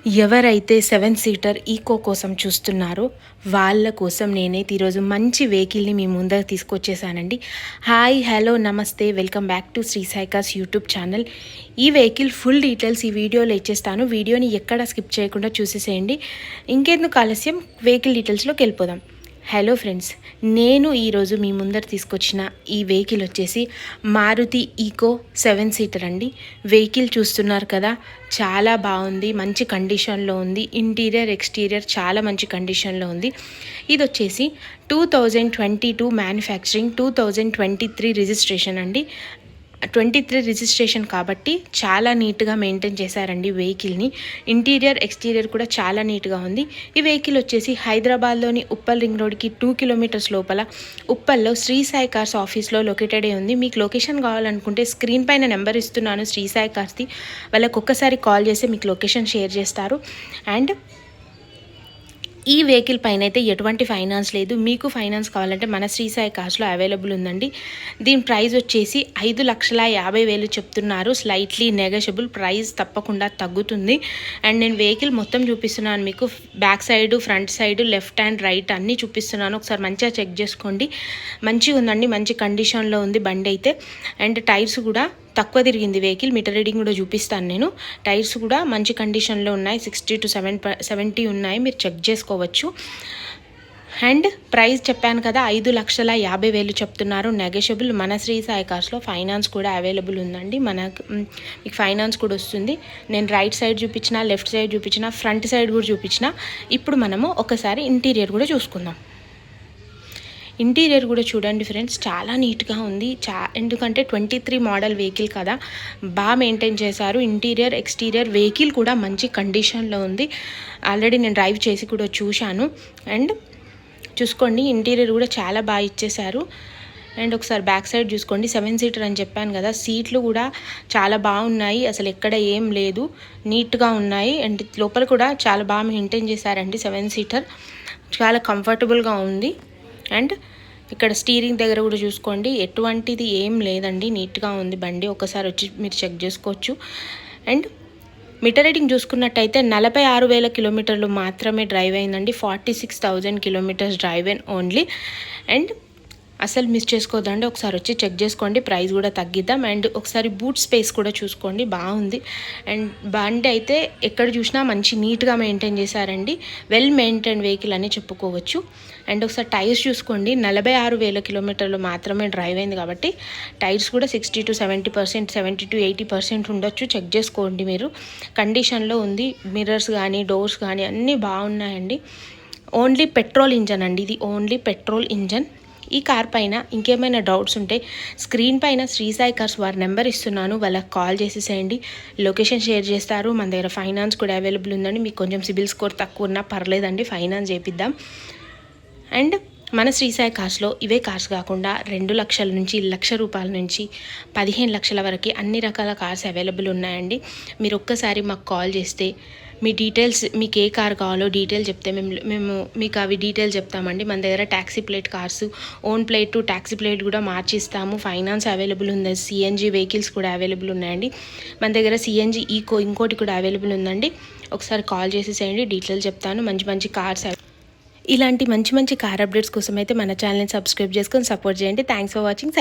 ఎవరైతే 7 seater eco కోసం చూస్తున్నారో వాళ్ళ కోసం నేనైతే ఈరోజు మంచి వెహికల్ని మీ ముందర తీసుకొచ్చేసానండి. హాయ్, హలో, నమస్తే, welcome back to Sri Sai cars YouTube channel. ఈ వెహికల్ ఫుల్ డీటెయిల్స్ ఈ వీడియోలో ఇచ్చేస్తాను. వీడియోని ఎక్కడ స్కిప్ చేయకుండా చూసేసేయండి. ఇంకెందుకు ఆలస్యం, వెహికల్ డీటెయిల్స్లోకి వెళ్ళిపోదాం. హలో ఫ్రెండ్స్, నేను ఈరోజు మీ ముందర తీసుకొచ్చిన ఈ వెహికల్ వచ్చేసి మారుతి ఈకో 7 సీటర్ అండి. వెహికల్ చూస్తున్నారు కదా, చాలా బాగుంది, మంచి కండిషన్లో ఉంది. ఇంటీరియర్ ఎక్స్టీరియర్ చాలా మంచి కండిషన్లో ఉంది. ఇది వచ్చేసి 2022 మ్యానుఫ్యాక్చరింగ్, 2023 రిజిస్ట్రేషన్ అండి. 23 రిజిస్ట్రేషన్ కాబట్టి చాలా నీట్గా మెయింటైన్ చేశారండి వెహికల్ని. ఇంటీరియర్ ఎక్స్టీరియర్ కూడా చాలా నీట్గా ఉంది. ఈ వెహికల్ వచ్చేసి హైదరాబాద్లోని ఉప్పల్ రింగ్ రోడ్కి 2 కిలోమీటర్స్ లోపల ఉప్పల్లో శ్రీ సాయి కార్స్ ఆఫీస్లో లొకేటెడ్ ఉంది. మీకు లొకేషన్ కావాలనుకుంటే స్క్రీన్ పైన నెంబర్ ఇస్తున్నాను శ్రీ సాయి కార్స్ది. వాళ్ళకి ఒక్కసారి కాల్ చేస్తే మీకు లొకేషన్ షేర్ చేస్తారు. అండ్ ఈ వెహికల్ పైన అయితే ఎటువంటి ఫైనాన్స్ లేదు. మీకు ఫైనాన్స్ కావాలంటే మన శ్రీ సాయి కార్స్లో అవైలబుల్ ఉందండి. దీని ప్రైస్ వచ్చేసి 5,50,000 చెప్తున్నారు. స్లైట్లీ నెగోషియబుల్, ప్రైస్ తప్పకుండా తగ్గుతుంది. అండ్ నేను వెహికల్ మొత్తం చూపిస్తున్నాను మీకు. Back side, front side, left and right అన్నీ చూపిస్తున్నాను. ఒకసారి మంచిగా చెక్ చేసుకోండి. మంచిగా ఉందండి, మంచి కండిషన్లో ఉంది బండి అయితే. అండ్ టైర్స్ కూడా తక్కువ తిరిగింది వెహికల్. మీటర్ రీడింగ్ కూడా చూపిస్తాను నేను. టైర్స్ కూడా మంచి కండిషన్లో ఉన్నాయి, 60 to 70 ఉన్నాయి, మీరు చెక్ చేసుకోవచ్చు. అండ్ ప్రైస్ చెప్పాను కదా, 5,50,000 చెప్తున్నారు. నెగోషియబుల్. మన శ్రీ సాయి కార్స్లో ఫైనాన్స్ కూడా అవైలబుల్ ఉందండి. మీకు ఫైనాన్స్ కూడా వస్తుంది. నేను రైట్ సైడ్ చూపించిన, లెఫ్ట్ సైడ్ చూపించిన, ఫ్రంట్ సైడ్ కూడా చూపించిన. ఇప్పుడు మనము ఒకసారి ఇంటీరియర్ కూడా చూసుకుందాం. ఇంటీరియర్ కూడా చూడండి ఫ్రెండ్స్, చాలా నీట్గా ఉంది. ఎందుకంటే 23 మోడల్ వెహికల్ కదా, బాగా మెయింటైన్ చేశారు. ఇంటీరియర్ ఎక్స్టీరియర్ వెహికల్ కూడా మంచి కండిషన్లో ఉంది. ఆల్రెడీ నేను డ్రైవ్ చేసి కూడా చూశాను. అండ్ చూసుకోండి, ఇంటీరియర్ కూడా చాలా బాగా ఇచ్చేశారు. అండ్ ఒకసారి బ్యాక్ సైడ్ చూసుకోండి. 7 సీటర్ అని చెప్పాను కదా, సీట్లు కూడా చాలా బాగున్నాయి, అసలు ఎక్కడ ఏం లేదు, నీట్గా ఉన్నాయి. అండ్ లోపల కూడా చాలా బాగా మెయింటైన్ చేశారండి. 7 సీటర్ చాలా కంఫర్టబుల్గా ఉంది. అండ్ ఇక్కడ స్టీరింగ్ దగ్గర కూడా చూసుకోండి, ఎటువంటిది ఏం లేదండి, నీట్గా ఉంది బండి. ఒకసారి వచ్చి మీరు చెక్ చేసుకోవచ్చు. అండ్ మీటర్ రీడింగ్ చూసుకున్నట్టయితే 46,000 కిలోమీటర్లు మాత్రమే డ్రైవ్ అయిందండి. 46,000 కిలోమీటర్స్ డ్రైవ్ అయిన ఓన్లీ. అండ్ అసలు మిస్ చేసుకోవద్దండి, ఒకసారి వచ్చి చెక్ చేసుకోండి. ప్రైస్ కూడా తగ్గిద్దాం. అండ్ ఒకసారి బూట్ స్పేస్ కూడా చూసుకోండి, బాగుంది. అండ్ బండి అయితే ఎక్కడ చూసినా మంచి నీట్గా మెయింటైన్ చేశారండి. వెల్ మెయింటైన్ వెహికల్ అని చెప్పుకోవచ్చు. అండ్ ఒకసారి టైర్స్ చూసుకోండి, 46,000 కిలోమీటర్లు మాత్రమే డ్రైవ్ అయింది కాబట్టి టైర్స్ కూడా 60 to 70%, 70 to 80% ఉండొచ్చు. చెక్ చేసుకోండి మీరు. కండిషన్లో ఉంది. మిర్రర్స్ కానీ, డోర్స్ కానీ అన్నీ బాగున్నాయండి. ఓన్లీ పెట్రోల్ ఇంజన్ అండి, ఇది ఓన్లీ పెట్రోల్ ఇంజన్. ఈ కార్ పైన ఇంకేమైనా డౌట్స్ ఉంటే స్క్రీన్ పైన శ్రీ సాయి కార్స్ వారి నెంబర్ ఇస్తున్నాను, వాళ్ళకి కాల్ చేసేసేయండి. లొకేషన్ షేర్ చేస్తారు. మన దగ్గర ఫైనాన్స్ కూడా అవైలబుల్ ఉందండి. మీకు కొంచెం సిబిల్ స్కోర్ తక్కువ ఉన్నా పర్లేదండి, ఫైనాన్స్ చేపిద్దాం. అండ్ మన శ్రీ సాయి కార్స్లో ఇవే కార్స్ కాకుండా 2 లక్షల నుంచి, 1,00,000 రూపాయల నుంచి 15 లక్షల వరకు అన్ని రకాల కార్స్ అవైలబుల్ ఉన్నాయండి. మీరు ఒక్కసారి మాకు కాల్ చేస్తే మీ డీటెయిల్స్, మీకు ఏ కార్ కావాలో డీటెయిల్ చెప్తే మేము మీకు అవి డీటెయిల్ చెప్తామండి. మన దగ్గర taxi plate cars, own plate to taxi plate కూడా మార్చిస్తాము. ఫైనాన్స్ అవైలబుల్ ఉంది. సిఎన్జి వెహికల్స్ కూడా అవైలబుల్ ఉన్నాయండి. మన దగ్గర సిఎన్జి ఈకో ఇంకోటి కూడా అవైలబుల్ ఉందండి. ఒకసారి కాల్ చేసేసేయండి, డీటెయిల్ చెప్తాను. మంచి మంచి కార్స్, ఇలాంటి మంచి మంచి కార్ అప్డేట్స్ కోసం అయితే మన ఛానల్ని సబ్స్క్రైబ్ చేసుకొని సపోర్ట్ చేయండి. Thanks for watching.